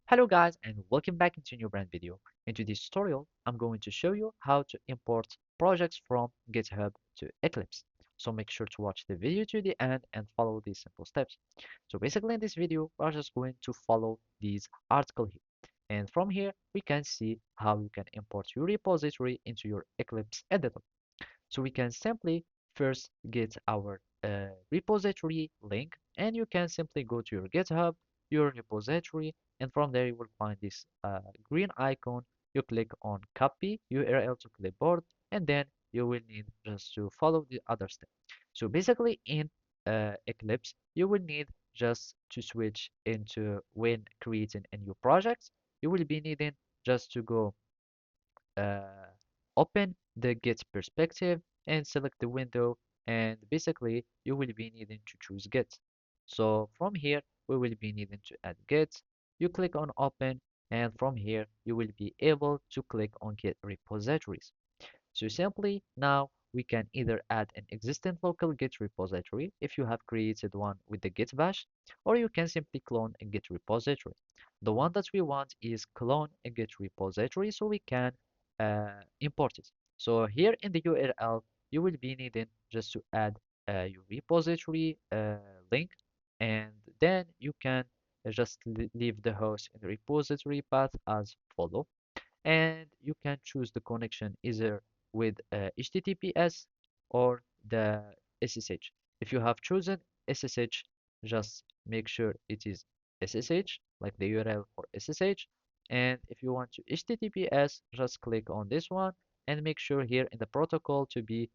Hello guys and welcome back into a new brand video. In today's tutorial, I'm going to show you how to import projects from GitHub to Eclipse. So make sure to watch the video to the end and follow these simple steps. So basically in this video, we're just going to follow these article here. And from here, we can see how you can import your repository into your Eclipse editor. So we can simply first get our repository link, and you can simply go to your GitHub, your repository, and from there you will find this green icon. You click on copy URL to clipboard, and then you will need just to follow the other step. So basically in Eclipse, you will need just to switch into when creating a new project, you will be needing just to go uh, open the Git perspective and select the window, and basically you will be needing to choose Git. So from here we will be needing to add Git. You click on open, and from here you will be able to click on Git repositories. So simply now we can either add an existing local Git repository if you have created one with the Git bash, or you can simply clone a Git repository. The one that we want is clone a Git repository so we can import it. So here in the URL, you will be needing just to add your repository link, and then you can just leave the host in the repository path as follow, and you can choose the connection either with HTTPS or the SSH. If you have chosen SSH, just make sure it is SSH, like the URL for SSH. And if you want to HTTPS, just click on this one and make sure here in the protocol to be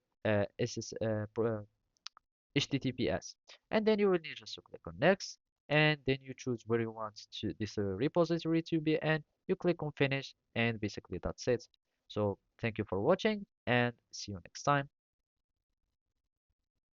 HTTPS. And then you will need just to click on next, and then you choose where you want to this repository to be, and you click on finish, and basically that's it. So thank you for watching and see you next time.